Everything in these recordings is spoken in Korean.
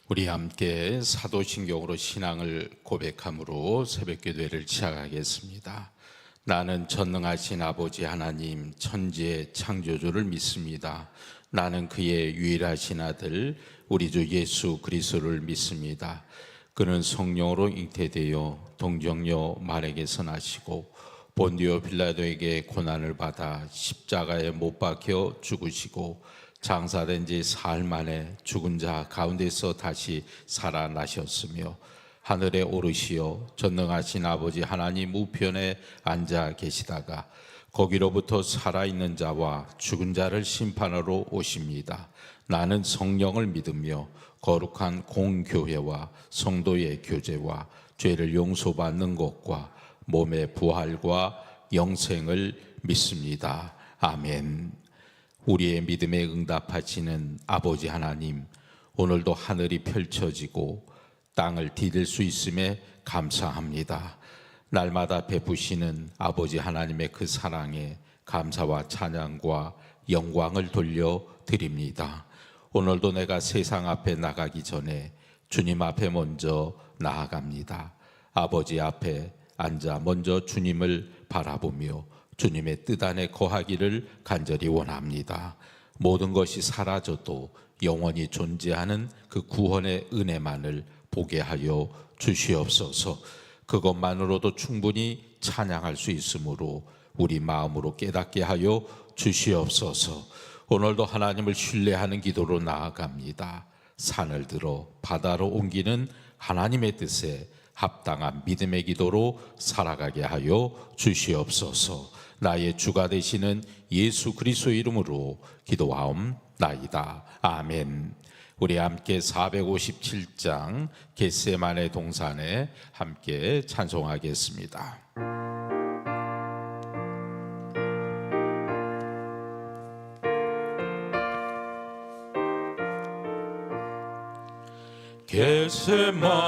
우리 함께 사도신경으로 신앙을 고백함으로 새벽기도회를 시작하겠습니다. 나는 전능하신 아버지 하나님 천지의 창조주를 믿습니다. 나는 그의 유일하신 아들 우리 주 예수 그리스도를 믿습니다. 그는 성령으로 잉태되어 동정녀 마리아에게서 나시고 본디오 빌라도에게 고난을 받아 십자가에 못 박혀 죽으시고 장사된 지 사흘 만에 죽은 자 가운데서 다시 살아나셨으며 하늘에 오르시어 전능하신 아버지 하나님 우편에 앉아 계시다가 거기로부터 살아있는 자와 죽은 자를 심판하러 오십니다. 나는 성령을 믿으며 거룩한 공교회와 성도의 교제와 죄를 용서받는 것과 몸의 부활과 영생을 믿습니다. 아멘. 우리의 믿음에 응답하시는 아버지 하나님, 오늘도 하늘이 펼쳐지고 땅을 디딜 수 있음에 감사합니다. 날마다 베푸시는 아버지 하나님의 그 사랑에 감사와 찬양과 영광을 돌려드립니다. 오늘도 내가 세상 앞에 나가기 전에 주님 앞에 먼저 나아갑니다. 아버지 앞에 앉아 먼저 주님을 바라보며 주님의 뜻 안에 거하기를 간절히 원합니다. 모든 것이 사라져도 영원히 존재하는 그 구원의 은혜만을 보게 하여 주시옵소서. 그것만으로도 충분히 찬양할 수 있으므로 우리 마음으로 깨닫게 하여 주시옵소서. 오늘도 하나님을 신뢰하는 기도로 나아갑니다. 산을 들어 바다로 옮기는 하나님의 뜻에 합당한 믿음의 기도로 살아가게 하여 주시옵소서. 나의 주가 되시는 예수 그리스도 이름으로 기도하옵나이다. 아멘. 우리 함께 457장 겟세마네 동산에 함께 찬송하겠습니다.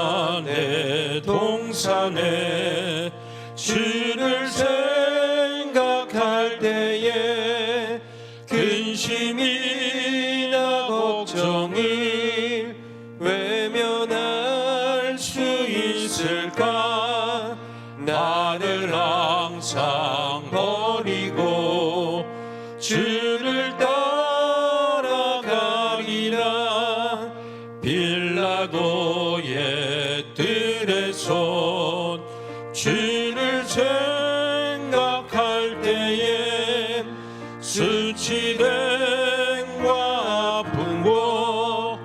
겟세마네 동산에 주를 생각할 때에 근심이나 걱정을 외면할 수 있을까? 나를 항상 버리고 주를 따라가리라. 빌라도의 뜰에 선 주를 생각할 때에 수치됨과 아픔과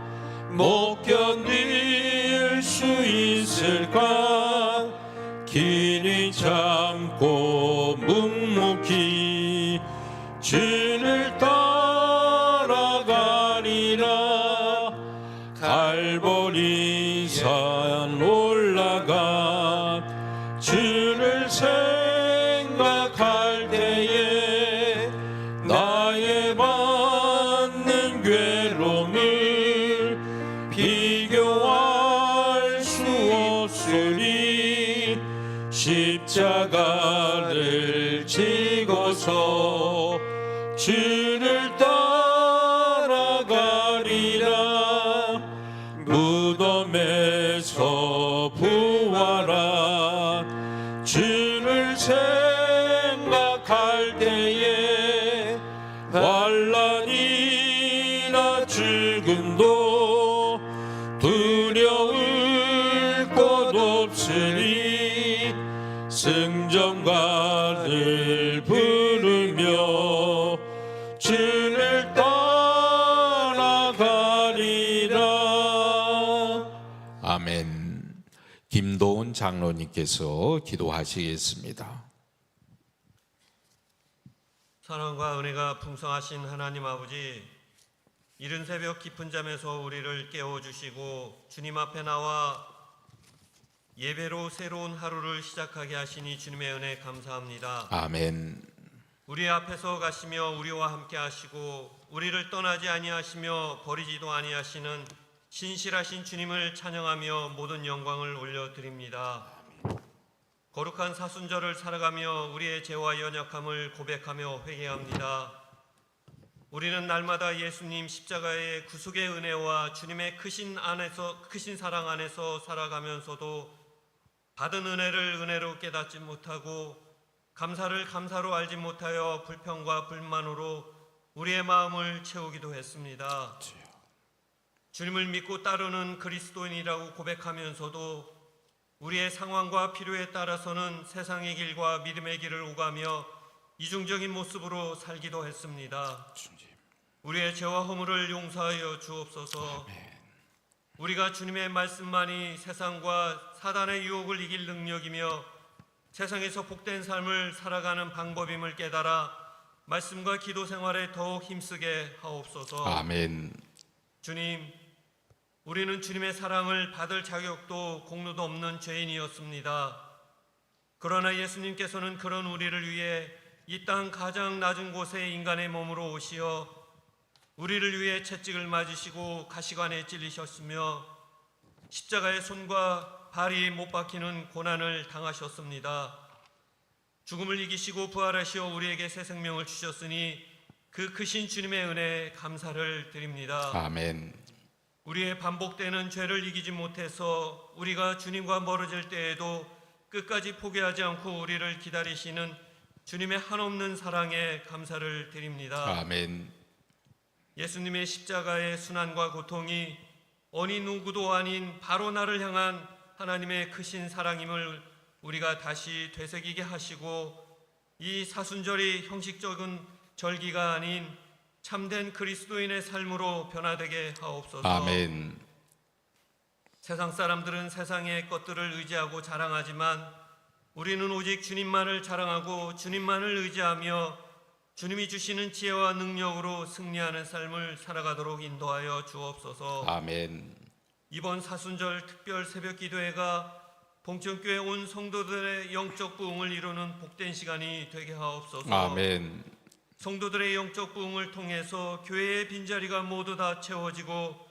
못 견딜 수 있을까? 길이 참고 묵묵히 주를 따라가리라. 갈보리산 올라가 주를 생각할 때에 나의 받는 괴로움을 비교할 수 없으니 십자가를 지고서 주를 따라가리라. 무덤에서 부활한 주를 생각할 때에 환난이나 죽음도 두려울 것 없으니 승전가를 부르며 주를 따라가리라. 아멘. 김도훈 장로님께서 기도하시겠습니다. 사랑과 은혜가 풍성하신 하나님 아버지, 이른 새벽 깊은 잠에서 우리를 깨워주시고 주님 앞에 나와 예배로 새로운 하루를 시작하게 하시니 주님의 은혜 감사합니다. 아멘. 우리 앞에서 가시며 우리와 함께 하시고 우리를 떠나지 아니하시며 버리지도 아니하시는 신실하신 주님을 찬양하며 모든 영광을 올려드립니다. 거룩한 사순절을 살아가며 우리의 죄와 연약함을 고백하며 회개합니다. 우리는 날마다 예수님 십자가의 구속의 은혜와 주님의 크신 사랑 안에서 살아가면서도 받은 은혜를 은혜로 깨닫지 못하고 감사를 감사로 알지 못하여 불평과 불만으로 우리의 마음을 채우기도 했습니다. 주님을 믿고 따르는 그리스도인이라고 고백하면서도 우리의 상황과 필요에 따라서는 세상의 길과 믿음의 길을 오가며 이중적인 모습으로 살기도 했습니다. 우리의 죄와 허물을 용서하여 주옵소서. 우리가 주님의 말씀만이 세상과 사단의 유혹을 이길 능력이며 세상에서 복된 삶을 살아가는 방법임을 깨달아 말씀과 기도 생활에 더욱 힘쓰게 하옵소서. 아멘. 주님, 우리는 주님의 사랑을 받을 자격도 공로도 없는 죄인이었습니다. 그러나 예수님께서는 그런 우리를 위해 이 땅 가장 낮은 곳에 인간의 몸으로 오시어 우리를 위해 채찍을 맞으시고 가시관에 찔리셨으며 십자가의 손과 발이 못 박히는 고난을 당하셨습니다. 죽음을 이기시고 부활하시어 우리에게 새 생명을 주셨으니 그 크신 주님의 은혜에 감사를 드립니다. 아멘. 우리의 반복되는 죄를 이기지 못해서 우리가 주님과 멀어질 때에도 끝까지 포기하지 않고 우리를 기다리시는 주님의 한없는 사랑에 감사를 드립니다. 아멘. 예수님의 십자가의 순환과 고통이 어느 누구도 아닌 바로 나를 향한 하나님의 크신 사랑임을 우리가 다시 되새기게 하시고 이 사순절이 형식적인 절기가 아닌 참된 그리스도인의 삶으로 변화되게 하옵소서. 아멘. 세상 사람들은 세상의 것들을 의지하고 자랑하지만 우리는 오직 주님만을 자랑하고 주님만을 의지하며 주님이 주시는 지혜와 능력으로 승리하는 삶을 살아가도록 인도하여 주옵소서. 아멘. 이번 사순절 특별 새벽 기도회가 봉천교회 온 성도들의 영적 부흥을 이루는 복된 시간이 되게 하옵소서. 아멘. 성도들의 영적 부흥을 통해서 교회의 빈자리가 모두 다 채워지고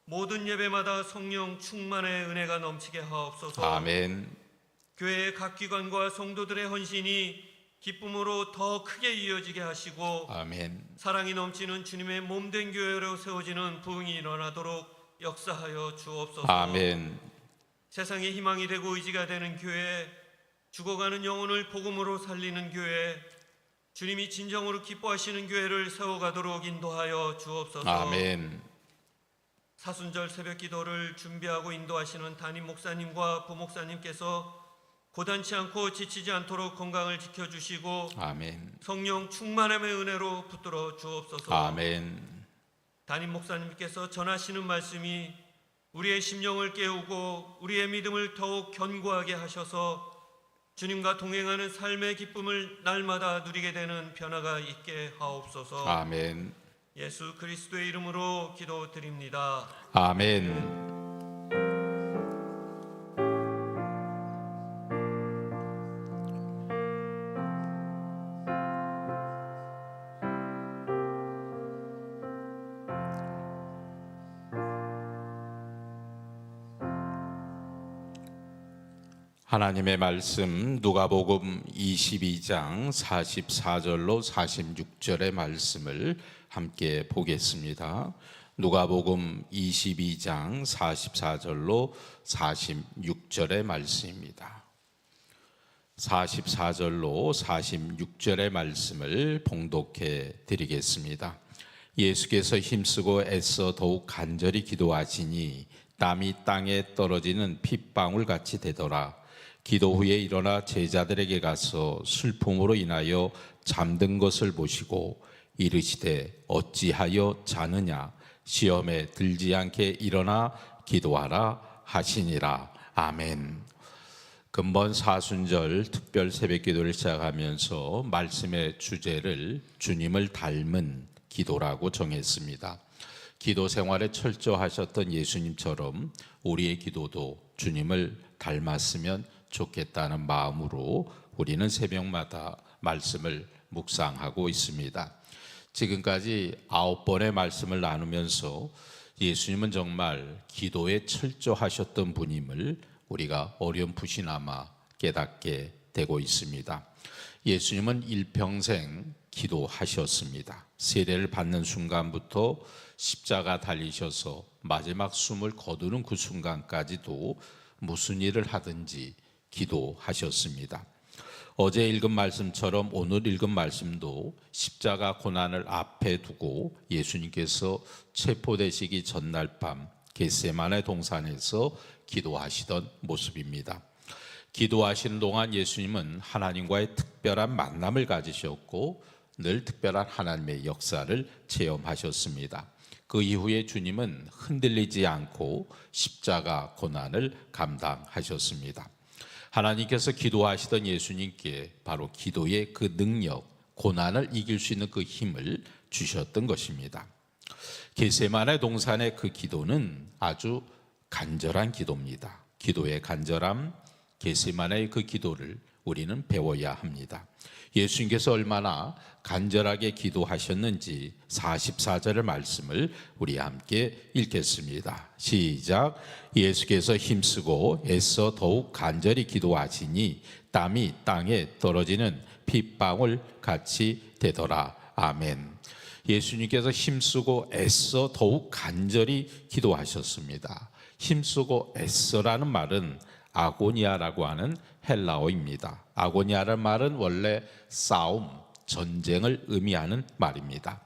모든 예배마다 성령 충만의 은혜가 넘치게 하옵소서. 아멘. 교회의 각 기관과 성도들의 헌신이 기쁨으로 더 크게 이어지게 하시고 아멘. 사랑이 넘치는 주님의 몸된 교회로 세워지는 부흥이 일어나도록 역사하여 주옵소서. 아멘. 세상의 희망이 되고 의지가 되는 교회, 죽어가는 영혼을 복음으로 살리는 교회, 주님이 진정으로 기뻐하시는 교회를 세워가도록 인도하여 주옵소서. 아멘. 사순절 새벽 기도를 준비하고 인도하시는 담임 목사님과 부목사님께서 고단치 않고 지치지 않도록 건강을 지켜주시고 아멘. 성령 충만함의 은혜로 붙들어 주옵소서. 아멘. 담임 목사님께서 전하시는 말씀이 우리의 심령을 깨우고 우리의 믿음을 더욱 견고하게 하셔서 주님과 동행하는 삶의 기쁨을 날마다 누리게 되는 변화가 있게 하옵소서. 아멘. 예수 그리스도의 이름으로 기도드립니다. 아멘. 하나님의 말씀 누가복음 22장 44절로 46절의 말씀을 함께 보겠습니다. 누가복음 22장 44절로 46절의 말씀입니다. 44절로 46절의 말씀을 봉독해 드리겠습니다. 예수께서 힘쓰고 애써 더욱 간절히 기도하시니 땀이 땅에 떨어지는 핏방울 같이 되더라. 기도 후에 일어나 제자들에게 가서 슬픔으로 인하여 잠든 것을 보시고 이르시되 어찌하여 자느냐 시험에 들지 않게 일어나 기도하라 하시니라. 아멘. 근본 사순절 특별 새벽 기도를 시작하면서 말씀의 주제를 주님을 닮은 기도라고 정했습니다. 기도 생활에 철저하셨던 예수님처럼 우리의 기도도 주님을 닮았으면 좋겠다는 마음으로 우리는 새벽마다 말씀을 묵상하고 있습니다. 지금까지 9번의 말씀을 나누면서 예수님은 정말 기도에 철저하셨던 분임을 우리가 어렴풋이나마 깨닫게 되고 있습니다. 예수님은 일평생 기도하셨습니다. 세례를 받는 순간부터 십자가 달리셔서 마지막 숨을 거두는 그 순간까지도 무슨 일을 하든지 기도하셨습니다. 어제 읽은 말씀처럼 오늘 읽은 말씀도 십자가 고난을 앞에 두고 예수님께서 체포되시기 전날 밤 겟세마네 동산에서 기도하시던 모습입니다. 기도하시는 동안 예수님은 하나님과의 특별한 만남을 가지셨고 늘 특별한 하나님의 역사를 체험하셨습니다. 그 이후에 주님은 흔들리지 않고 십자가 고난을 감당하셨습니다. 하나님께서 기도하시던 예수님께 바로 기도의 그 능력, 고난을 이길 수 있는 그 힘을 주셨던 것입니다. 겟세마네 동산의 그 기도는 아주 간절한 기도입니다. 기도의 간절함, 겟세마네의 그 기도를 우리는 배워야 합니다. 예수님께서 얼마나 간절하게 기도하셨는지 44절의 말씀을 우리 함께 읽겠습니다. 시작. 예수께서 힘쓰고 애써 더욱 간절히 기도하시니 땀이 땅에 떨어지는 핏방울 같이 되더라. 아멘. 예수님께서 힘쓰고 애써 더욱 간절히 기도하셨습니다. 힘쓰고 애써라는 말은 아고니아라고 하는 헬라어입니다. 아고니아라는 말은 원래 싸움, 전쟁을 의미하는 말입니다.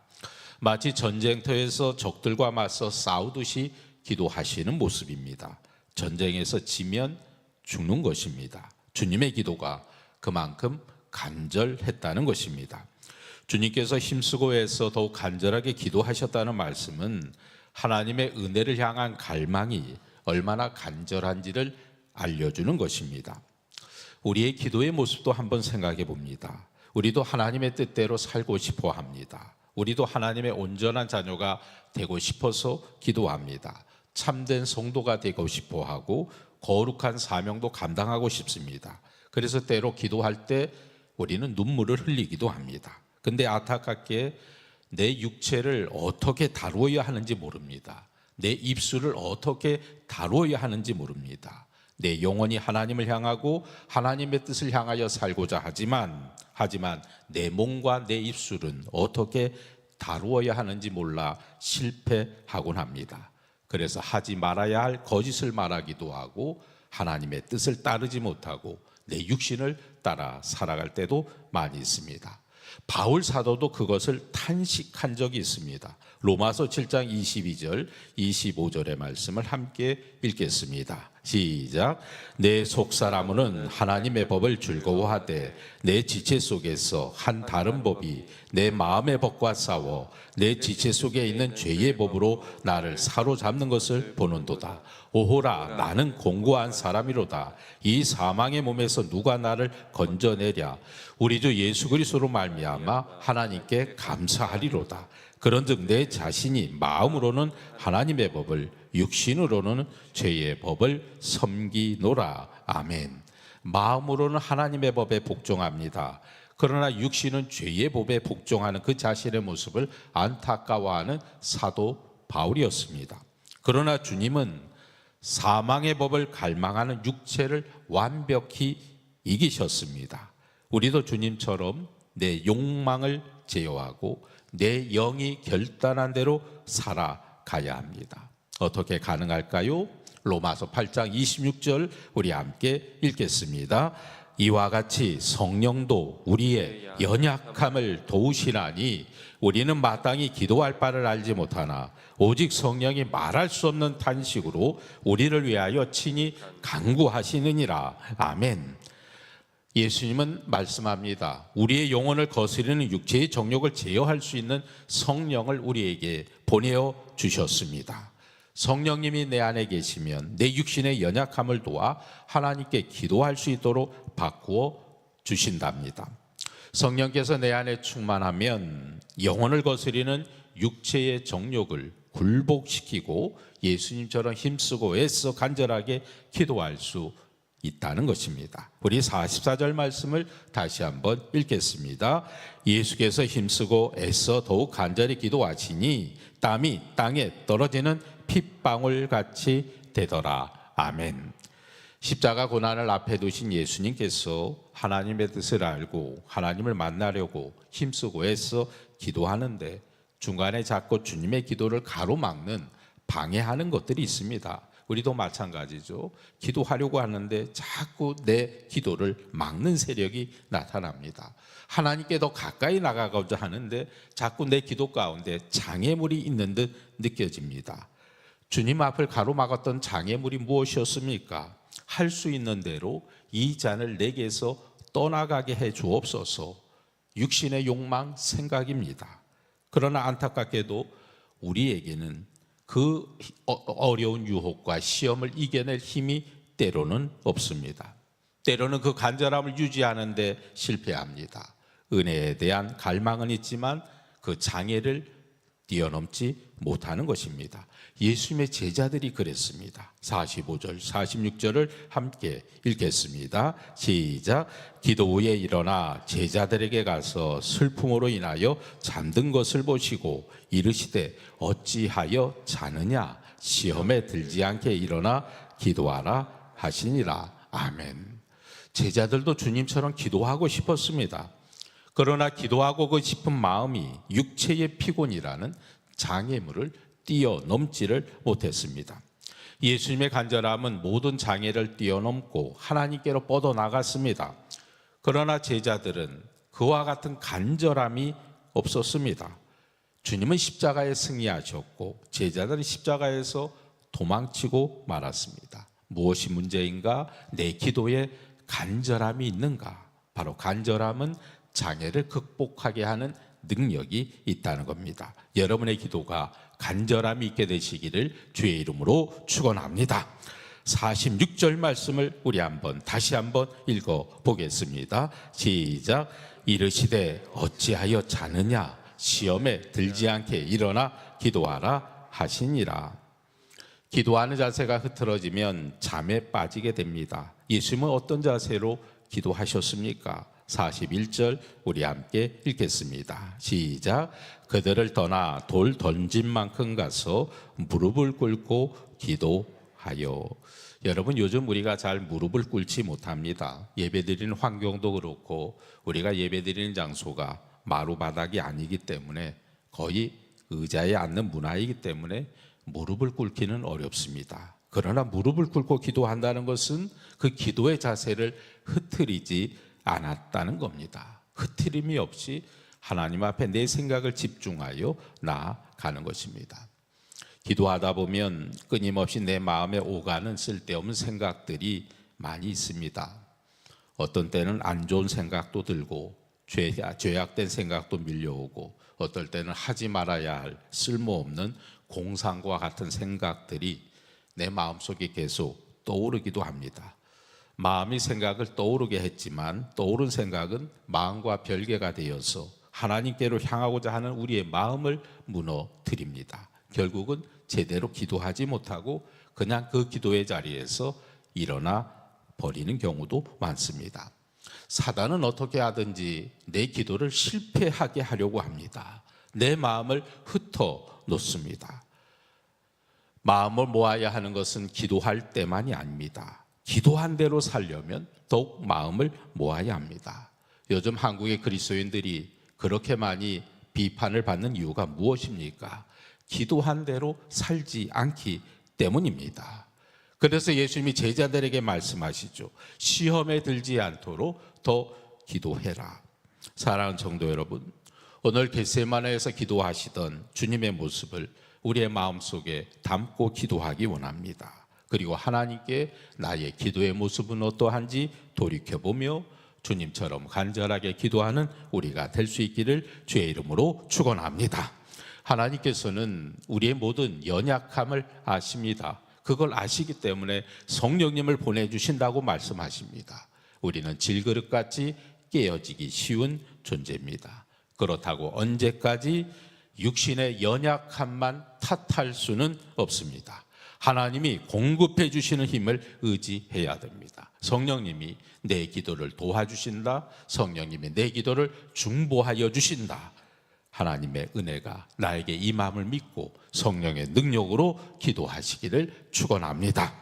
마치 전쟁터에서 적들과 맞서 싸우듯이 기도하시는 모습입니다. 전쟁에서 지면 죽는 것입니다. 주님의 기도가 그만큼 간절했다는 것입니다. 주님께서 힘쓰고 애써 더욱 간절하게 기도하셨다는 말씀은 하나님의 은혜를 향한 갈망이 얼마나 간절한지를 알려주는 것입니다. 우리의 기도의 모습도 한번 생각해 봅니다. 우리도 하나님의 뜻대로 살고 싶어 합니다. 우리도 하나님의 온전한 자녀가 되고 싶어서 기도합니다. 참된 성도가 되고 싶어 하고 거룩한 사명도 감당하고 싶습니다. 그래서 때로 기도할 때 우리는 눈물을 흘리기도 합니다. 근데 안타깝게 내 육체를 어떻게 다루어야 하는지 모릅니다. 내 입술을 어떻게 다루어야 하는지 모릅니다. 내 영혼이 하나님을 향하고 하나님의 뜻을 향하여 살고자 하지만 내 몸과 내 입술은 어떻게 다루어야 하는지 몰라 실패하곤 합니다. 그래서 하지 말아야 할 거짓을 말하기도 하고 하나님의 뜻을 따르지 못하고 내 육신을 따라 살아갈 때도 많이 있습니다. 바울 사도도 그것을 탄식한 적이 있습니다. 로마서 7장 22절 25절의 말씀을 함께 읽겠습니다. 시작. 내 속사람은 하나님의 법을 즐거워하되 내 지체 속에서 한 다른 법이 내 마음의 법과 싸워 내 지체 속에 있는 죄의 법으로 나를 사로잡는 것을 보는도다. 오호라, 나는 공고한 사람이로다. 이 사망의 몸에서 누가 나를 건져내랴. 우리 주 예수 그리스도로 말미암아 하나님께 감사하리로다. 그런즉 내 자신이 마음으로는 하나님의 법을, 육신으로는 죄의 법을 섬기노라. 아멘. 마음으로는 하나님의 법에 복종합니다. 그러나 육신은 죄의 법에 복종하는 그 자신의 모습을 안타까워하는 사도 바울이었습니다. 그러나 주님은 사망의 법을 갈망하는 육체를 완벽히 이기셨습니다. 우리도 주님처럼 내 욕망을 제어하고 내 영이 결단한 대로 살아가야 합니다. 어떻게 가능할까요? 로마서 8장 26절 우리 함께 읽겠습니다. 이와 같이 성령도 우리의 연약함을 도우시나니 우리는 마땅히 기도할 바를 알지 못하나 오직 성령이 말할 수 없는 탄식으로 우리를 위하여 친히 간구하시느니라. 아멘. 예수님은 말씀합니다. 우리의 영혼을 거스르는 육체의 정욕을 제어할 수 있는 성령을 우리에게 보내어 주셨습니다. 성령님이 내 안에 계시면 내 육신의 연약함을 도와 하나님께 기도할 수 있도록 바꾸어 주신답니다. 성령께서 내 안에 충만하면 영혼을 거스리는 육체의 정욕을 굴복시키고 예수님처럼 힘쓰고 애써 간절하게 기도할 수 있다는 것입니다. 우리 44절 말씀을 다시 한번 읽겠습니다. 예수께서 힘쓰고 애써 더욱 간절히 기도하시니 땀이 땅에 떨어지는 핏방울 같이 되더라. 아멘. 십자가 고난을 앞에 두신 예수님께서 하나님의 뜻을 알고 하나님을 만나려고 힘쓰고 애써 기도하는데 중간에 자꾸 주님의 기도를 가로막는 방해하는 것들이 있습니다. 우리도 마찬가지죠. 기도하려고 하는데 자꾸 내 기도를 막는 세력이 나타납니다. 하나님께 더 가까이 나가고자 하는데 자꾸 내 기도 가운데 장애물이 있는 듯 느껴집니다. 주님 앞을 가로막았던 장애물이 무엇이었습니까? 할 수 있는 대로 이 잔을 내게서 떠나가게 해 주옵소서. 육신의 욕망, 생각입니다. 그러나 안타깝게도 우리에게는 그 어려운 유혹과 시험을 이겨낼 힘이 때로는 없습니다. 때로는 그 간절함을 유지하는데 실패합니다. 은혜에 대한 갈망은 있지만 그 장애를 뛰어넘지 못하는 것입니다. 예수님의 제자들이 그랬습니다. 45절, 46절을 함께 읽겠습니다. 시작. 기도 후에 일어나 제자들에게 가서 슬픔으로 인하여 잠든 것을 보시고 이르시되 어찌하여 자느냐? 시험에 들지 않게 일어나 기도하라 하시니라. 아멘. 제자들도 주님처럼 기도하고 싶었습니다. 그러나 기도하고 싶은 마음이 육체의 피곤이라는 장애물을 뛰어넘지를 못했습니다. 예수님의 간절함은 모든 장애를 뛰어넘고 하나님께로 뻗어나갔습니다. 그러나 제자들은 그와 같은 간절함이 없었습니다. 주님은 십자가에 승리하셨고 제자들은 십자가에서 도망치고 말았습니다. 무엇이 문제인가? 내 기도에 간절함이 있는가? 바로 간절함은 장애를 극복하게 하는 능력이 있다는 겁니다. 여러분의 기도가 간절함이 있게 되시기를 주의 이름으로 축원합니다. 46절 말씀을 우리 다시 한번 읽어 보겠습니다. 시작. 이르시되 어찌하여 자느냐? 시험에 들지 않게 일어나 기도하라 하시니라. 기도하는 자세가 흐트러지면 잠에 빠지게 됩니다. 예수님은 어떤 자세로 기도하셨습니까? 41절 우리 함께 읽겠습니다. 시작. 그들을 떠나 돌 던진 만큼 가서 무릎을 꿇고 기도하여. 여러분, 요즘 우리가 잘 무릎을 꿇지 못합니다. 예배드리는 환경도 그렇고 우리가 예배드리는 장소가 마루바닥이 아니기 때문에 거의 의자에 앉는 문화이기 때문에 무릎을 꿇기는 어렵습니다. 그러나 무릎을 꿇고 기도한다는 것은 그 기도의 자세를 흐트리지 않았다는 겁니다. 흐트림이 없이 하나님 앞에 내 생각을 집중하여 나아가는 것입니다. 기도하다 보면 끊임없이 내 마음에 오가는 쓸데없는 생각들이 많이 있습니다. 어떤 때는 안 좋은 생각도 들고 죄악된 생각도 밀려오고 어떨 때는 하지 말아야 할 쓸모없는 공상과 같은 생각들이 내 마음속에 계속 떠오르기도 합니다. 마음이 생각을 떠오르게 했지만 떠오른 생각은 마음과 별개가 되어서 하나님께로 향하고자 하는 우리의 마음을 무너뜨립니다. 결국은 제대로 기도하지 못하고 그냥 그 기도의 자리에서 일어나 버리는 경우도 많습니다. 사단은 어떻게 하든지 내 기도를 실패하게 하려고 합니다. 내 마음을 흩어 놓습니다. 마음을 모아야 하는 것은 기도할 때만이 아닙니다. 기도한 대로 살려면 더욱 마음을 모아야 합니다. 요즘 한국의 그리스도인들이 그렇게 많이 비판을 받는 이유가 무엇입니까? 기도한 대로 살지 않기 때문입니다. 그래서 예수님이 제자들에게 말씀하시죠. 시험에 들지 않도록 더 기도해라. 사랑하는 성도 여러분, 오늘 겟세마네에서 기도하시던 주님의 모습을 우리의 마음속에 담고 기도하기 원합니다. 그리고 하나님께 나의 기도의 모습은 어떠한지 돌이켜보며 주님처럼 간절하게 기도하는 우리가 될 수 있기를 주의 이름으로 축원합니다. 하나님께서는 우리의 모든 연약함을 아십니다. 그걸 아시기 때문에 성령님을 보내주신다고 말씀하십니다. 우리는 질그릇같이 깨어지기 쉬운 존재입니다. 그렇다고 언제까지 육신의 연약함만 탓할 수는 없습니다. 하나님이 공급해 주시는 힘을 의지해야 됩니다. 성령님이 내 기도를 도와주신다. 성령님이 내 기도를 중보하여 주신다. 하나님의 은혜가 나에게 임함을 믿고 성령의 능력으로 기도하시기를 축원합니다.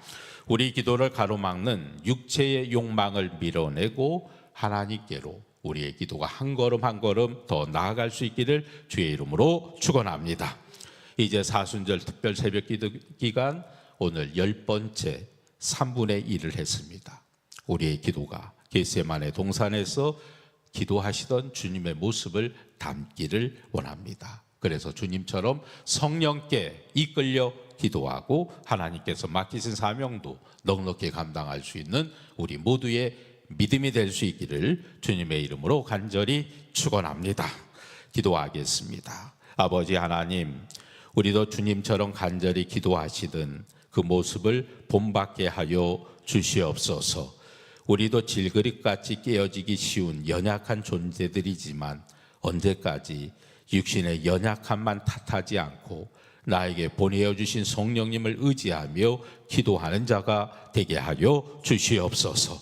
우리 기도를 가로막는 육체의 욕망을 밀어내고 하나님께로 우리의 기도가 한 걸음 한 걸음 더 나아갈 수 있기를 주의 이름으로 축원합니다. 이제 사순절 특별 새벽 기도 기간 오늘 10번째 3분의 1을 했습니다. 우리의 기도가 겟세마네 동산에서 기도하시던 주님의 모습을 담기를 원합니다. 그래서 주님처럼 성령께 이끌려 기도하고 하나님께서 맡기신 사명도 넉넉히 감당할 수 있는 우리 모두의 믿음이 될 수 있기를 주님의 이름으로 간절히 축원합니다. 기도하겠습니다. 아버지 하나님, 우리도 주님처럼 간절히 기도하시던 그 모습을 본받게 하여 주시옵소서. 우리도 질그릇같이 깨어지기 쉬운 연약한 존재들이지만 언제까지 육신의 연약함만 탓하지 않고 나에게 보내어 주신 성령님을 의지하며 기도하는 자가 되게 하여 주시옵소서.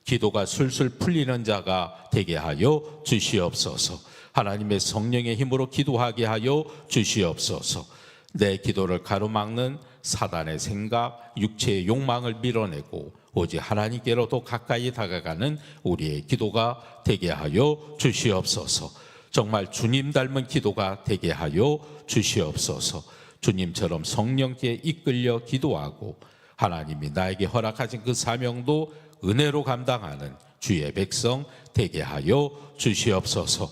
기도가 술술 풀리는 자가 되게 하여 주시옵소서. 하나님의 성령의 힘으로 기도하게 하여 주시옵소서. 내 기도를 가로막는 사단의 생각, 육체의 욕망을 밀어내고 오직 하나님께로 더 가까이 다가가는 우리의 기도가 되게 하여 주시옵소서. 정말 주님 닮은 기도가 되게 하여 주시옵소서. 주님처럼 성령께 이끌려 기도하고 하나님이 나에게 허락하신 그 사명도 은혜로 감당하는 주의 백성 되게 하여 주시옵소서.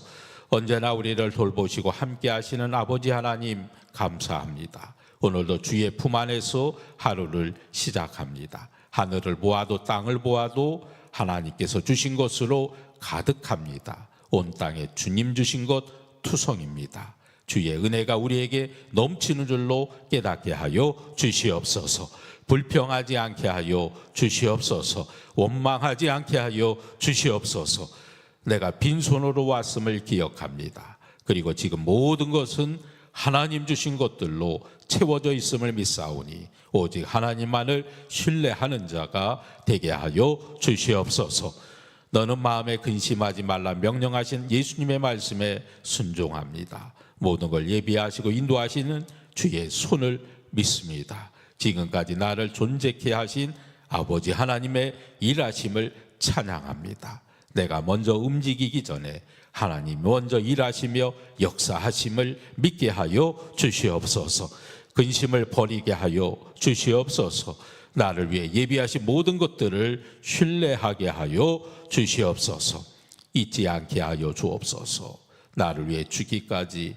언제나 우리를 돌보시고 함께 하시는 아버지 하나님 감사합니다. 오늘도 주의 품 안에서 하루를 시작합니다. 하늘을 보아도 땅을 보아도 하나님께서 주신 것으로 가득합니다. 온 땅에 주님 주신 것 투성입니다. 주의 은혜가 우리에게 넘치는 줄로 깨닫게 하여 주시옵소서. 불평하지 않게 하여 주시옵소서. 원망하지 않게 하여 주시옵소서. 내가 빈손으로 왔음을 기억합니다. 그리고 지금 모든 것은 하나님 주신 것들로 채워져 있음을 믿사오니 오직 하나님만을 신뢰하는 자가 되게 하여 주시옵소서. 너는 마음에 근심하지 말라 명령하신 예수님의 말씀에 순종합니다. 모든 걸 예비하시고 인도하시는 주의 손을 믿습니다. 지금까지 나를 존재케 하신 아버지 하나님의 일하심을 찬양합니다. 내가 먼저 움직이기 전에 하나님 먼저 일하시며 역사하심을 믿게 하여 주시옵소서. 근심을 버리게 하여 주시옵소서. 나를 위해 예비하신 모든 것들을 신뢰하게 하여 주시옵소서. 잊지 않게 하여 주옵소서. 나를 위해 죽기까지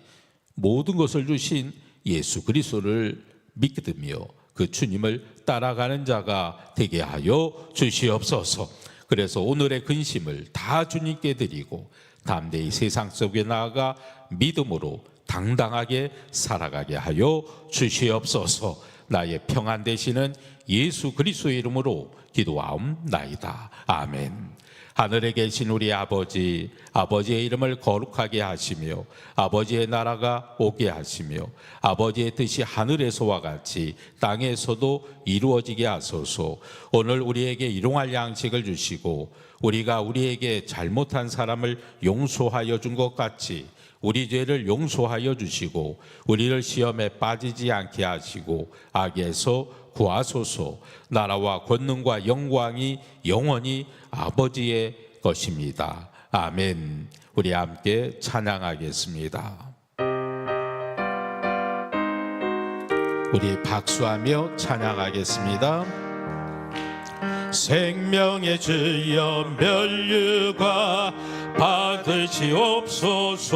모든 것을 주신 예수 그리스도를 믿으며 그 주님을 따라가는 자가 되게 하여 주시옵소서. 그래서 오늘의 근심을 다 주님께 드리고 담대히 세상 속에 나아가 믿음으로 당당하게 살아가게 하여 주시옵소서. 나의 평안 되시는 예수 그리스도의 이름으로 기도하옵나이다. 아멘. 하늘에 계신 우리 아버지, 아버지의 이름을 거룩하게 하시며 아버지의 나라가 오게 하시며 아버지의 뜻이 하늘에서와 같이 땅에서도 이루어지게 하소서. 오늘 우리에게 일용할 양식을 주시고 우리가 우리에게 잘못한 사람을 용서하여 준 것 같이 우리 죄를 용서하여 주시고 우리를 시험에 빠지지 않게 하시고 악에서 구하소서. 나라와 권능과 영광이 영원히 아버지의 것입니다. 아멘. 우리 함께 찬양하겠습니다. 우리 박수하며 찬양하겠습니다. 생명의 주여 면류관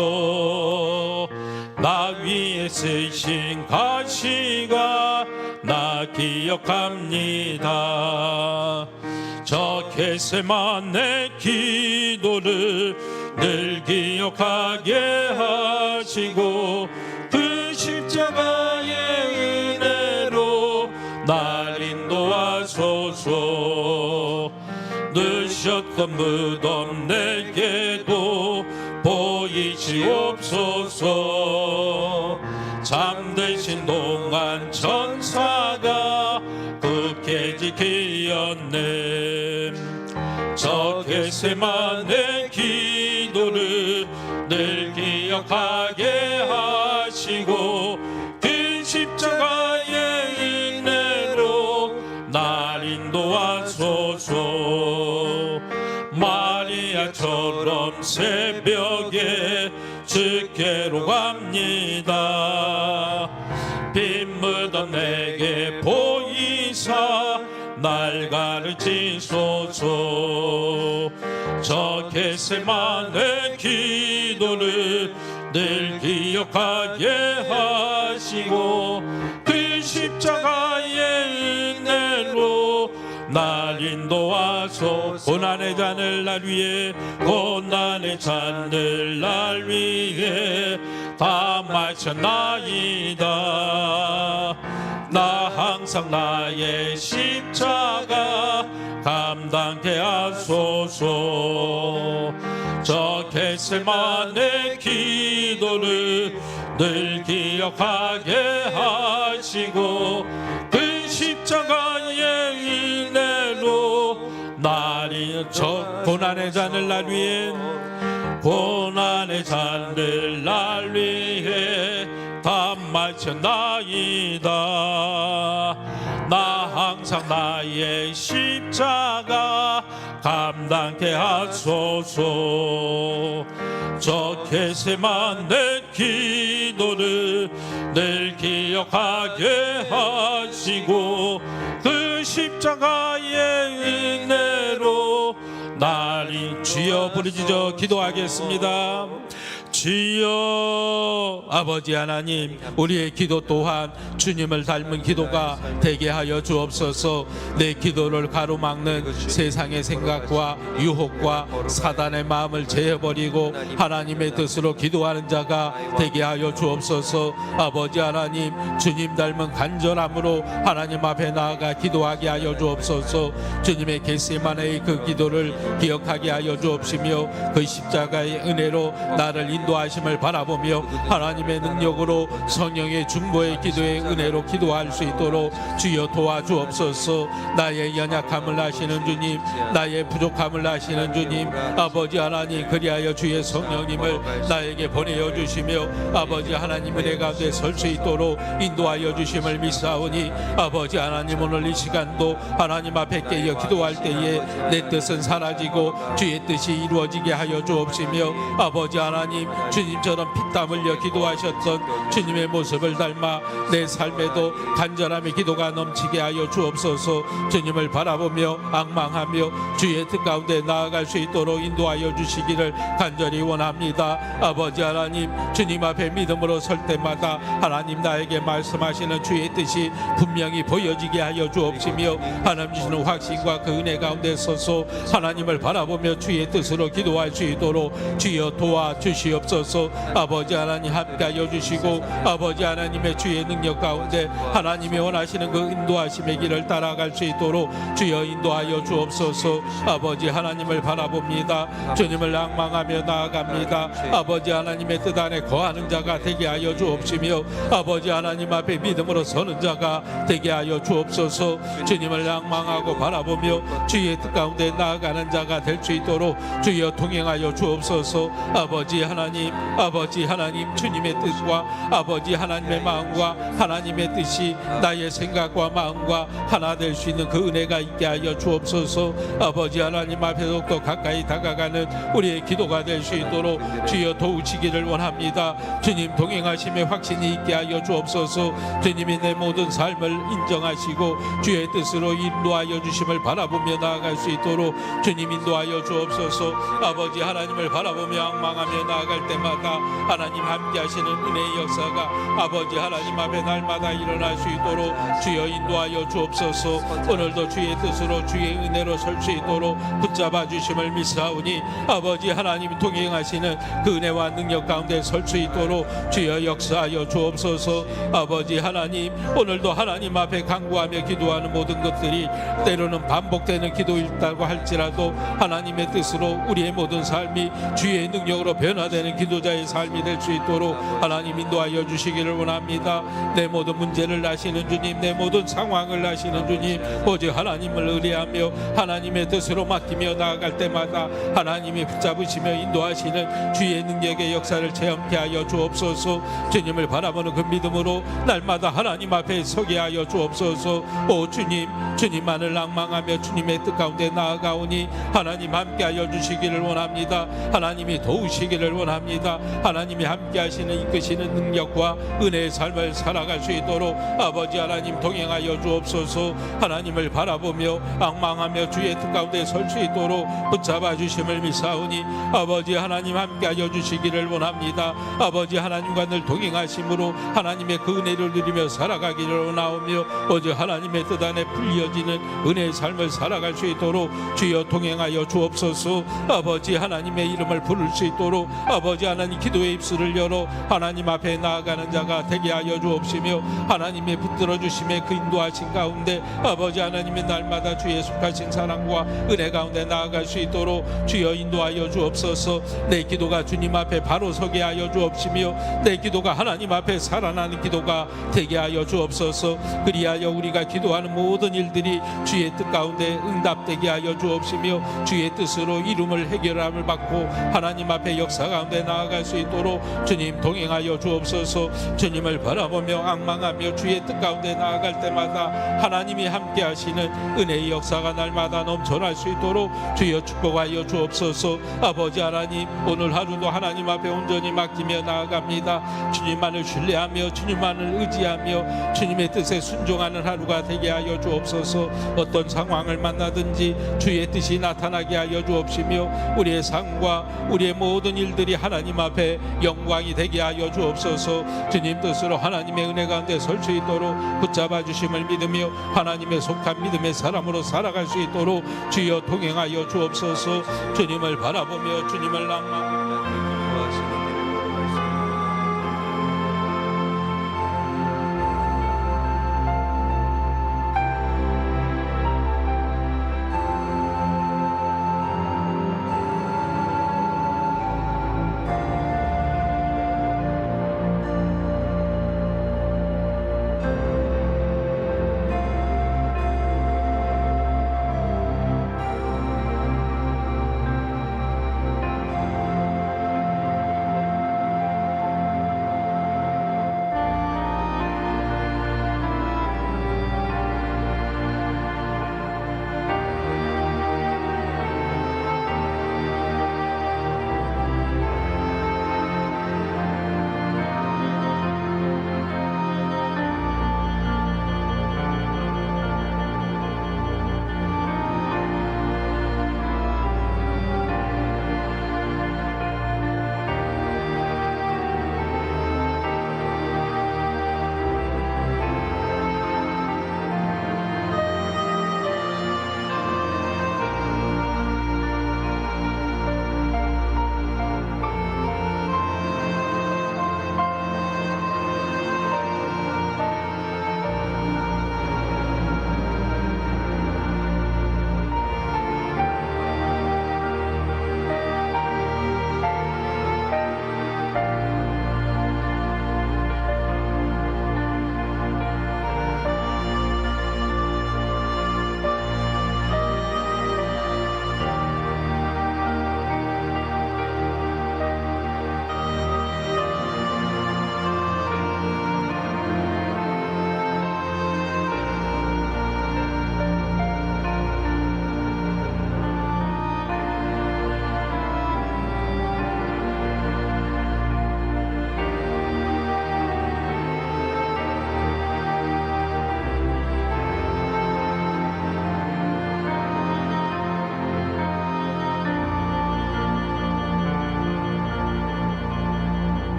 받으시옵소서. 나 위에 쓰신 가시가 나 기억합니다. 저 겟세마네 기도를 늘 기억하게 하시고 그 십자가의 은혜로 날 인도하소서. 늦었던 무덤 내게도 보이시옵소서. 잠드신 동안 천사가 굳게 지키었네. 저 겟세마네 기도를 늘 기억하게 하시고 그 십자가의 은혜로 날 인도하소서. 마리아처럼 새벽에 주께로 갑니다. 빗묻은 내게 보이사 날 가르치소서. 저 겟세마네 기도를 늘 기억하게 하시고 그 십자가의 은혜로 날 인도하소. 고난의 잔을 날 위해 고난의 잔을 날 위해 다 마쳤나이다. 나 항상 나의 십자가 감당케 하소서. 저 겟세마네 기도를 늘 기억하게 하시고 그 십자가의 은혜로 나를 저 고난의 잔을 날 위해 고난의 잔을 날 위해 다 마쳤나이다. 나 항상 나의 십자가 감당케 하소서. 저 겟세마네 기도를 늘 기억하게 하시고 그 십자가의 은혜로 나를 주여 부르짖어 기도하겠습니다. 주여. 아버지 하나님, 우리의 기도 또한 주님을 닮은 기도가 되게 하여 주옵소서. 내 기도를 가로막는 세상의 생각과 유혹과 사단의 마음을 제어버리고 하나님의 뜻으로 기도하는 자가 되게 하여 주옵소서. 아버지 하나님, 주님 닮은 간절함으로 하나님 앞에 나아가 기도하게 하여 주옵소서. 주님의 겟세마네의 그 기도를 기억하게 하여 주옵시며 그 십자가의 은혜로 나를 인도하심을 바라보며 하나님의 능력으로 성령의 중보의 기도의 은혜로 기도할 수 있도록 주여 도와주옵소서. 나의 연약함을 아시는 주님, 나의 부족함을 아시는 주님, 아버지 하나님, 그리하여 주의 성령님을 나에게 보내어 주시며 아버지 하나님 은혜 가운데 설 수 있도록 인도하여 주심을 믿사오니 아버지 하나님, 오늘 이 시간도 하나님 앞에 깨어 기도할 때에 내 뜻은 사라지고 주의 뜻이 이루어지게 하여 주옵시며 아버지 하나님, 주님처럼 피땀 흘려 기도하셨던 주님의 모습을 닮아 내 삶에도 간절함의 기도가 넘치게 하여 주옵소서. 주님을 바라보며 앙망하며 주의 뜻 가운데 나아갈 수 있도록 인도하여 주시기를 간절히 원합니다. 아버지 하나님, 주님 앞에 믿음으로 설 때마다 하나님 나에게 말씀하시는 주의 뜻이 분명히 보여지게 하여 주옵시며 하나님 주시는 확신과 그 은혜 가운데 서서 하나님을 바라보며 주의 뜻으로 기도할 수 있도록 주여 도와주시옵소서. 아버지 하나님, 함께하여 주시고 아버지 하나님의 주의 능력 가운데 하나님이 원하시는 그 인도하심의 길을 따라갈 수 있도록 주여 인도하여 주옵소서. 아버지 하나님을 바라봅니다. 주님을 앙망하며 나아갑니다. 아버지 하나님의 뜻 안에 거하는 자가 되게 하여 주옵시며 아버지 하나님 앞에 믿음으로 서는 자가 되게 하여 주옵소서. 주님을 앙망하고 바라보며 주의 뜻 가운데 나아가는 자가 될 수 있도록 주여 동행하여 주옵소서. 아버지 하나님, 아버지 하나님, 주님의 뜻과 아버지 하나님의 마음과 하나님의 뜻이 나의 생각과 마음과 하나 될 수 있는 그 은혜가 있게 하여 주옵소서. 아버지 하나님 앞에 더욱더 가까이 다가가는 우리의 기도가 될 수 있도록 주여 도우시기를 원합니다. 주님 동행하심의 확신이 있게 하여 주옵소서. 주님이 내 모든 삶을 인정하시고 주의 뜻으로 인도하여 주심을 바라보며 나아갈 수 있도록 주님 인도하여 주옵소서. 아버지 하나님을 바라보며 앙망하며 나아갈 때마다 하나님 함께 하시는 은혜의 역사가 아버지 하나님 앞에 날마다 일어날 수 있도록 주여 인도하여 주옵소서. 오늘도 주의 뜻으로 주의 은혜로 설 수 있도록 붙잡아 주심을 믿사오니 아버지 하나님 동행하시는 그 은혜와 능력 가운데 설 수 있도록 주여 역사하여 주옵소서. 아버지 하나님, 오늘도 하나님 앞에 간구하며 기도하는 모든 것들이 때로는 반복되는 기도일다고 할지라도 하나님의 뜻으로 우리의 모든 삶이 주의 능력으로 변화되는 하는 기도자의 삶이 될 수 있도록 하나님 인도하여 주시기를 원합니다. 내 모든 문제를 아시는 주님, 내 모든 상황을 아시는 주님, 오직 하나님을 의뢰하며 하나님의 뜻으로 맡기며 나아갈 때마다 하나님이 붙잡으시며 인도하시는 주의 능력의 역사를 체험케 하여 주옵소서. 주님을 바라보는 그 믿음으로 날마다 하나님 앞에 서게 하여 주옵소서. 오 주님, 주님만을 낭망하며 주님의 뜻 가운데 나아가오니 하나님 함께하여 주시기를 원합니다. 하나님이 도우시기를 원합니다. 하나님이 함께하시는 이끄시는 능력과 은혜의 삶을 살아갈 수 있도록 아버지 하나님 동행하여 주옵소서. 하나님을 바라보며 앙망하며 주의 뜻 가운데 설 수 있도록 붙잡아 주심을 믿사오니 아버지 하나님 함께하여 주시기를 원합니다. 아버지 하나님과 늘 동행하심으로 하나님의 그 은혜를 누리며 살아가기를 원하오며 오직 하나님의 뜻 안에 풀려지는 은혜의 삶을 살아갈 수 있도록 주여 동행하여 주옵소서. 아버지 하나님의 이름을 부를 수 있도록 아버지 하나님 기도의 입술을 열어 하나님 앞에 나아가는 자가 되게 하여 주옵시며 하나님의 붙들어 주심의 그 인도하신 가운데 아버지 하나님의 날마다 주의 속하신 사랑과 은혜 가운데 나아갈 수 있도록 주여 인도하여 주옵소서. 내 기도가 주님 앞에 바로 서게 하여 주옵시며 내 기도가 하나님 앞에 살아나는 기도가 되게 하여 주옵소서. 그리하여 우리가 기도하는 모든 일들이 주의 뜻 가운데 응답되게 하여 주옵시며 주의 뜻으로 이름을 해결함을 받고 하나님 앞에 역사 가운데 나아갈 수 있도록 주님 동행하여 주옵소서. 주님을 바라보며 앙망하며 주의 뜻 가운데 나아갈 때마다 하나님이 함께 하시는 은혜의 역사가 날마다 넘쳐날 수 있도록 주여 축복하여 주옵소서. 아버지 하나님, 오늘 하루도 하나님 앞에 온전히 맡기며 나아갑니다. 주님만을 신뢰하며 주님만을 의지하며 주님의 뜻에 순종하는 하루가 되게 하여 주옵소서. 어떤 상황을 만나든지 주의 뜻이 나타나게 하여 주옵시며 우리의 삶과 우리의 모든 일들이 하나님 앞에 영광이 되게 하여 주옵소서. 주님 뜻으로 하나님의 은혜 가운데 설 수 있도록 붙잡아 주심을 믿으며 하나님의 속한 믿음의 사람으로 살아갈 수 있도록 주여 동행하여 주옵소서. 주님을 바라보며 주님을 낭망하며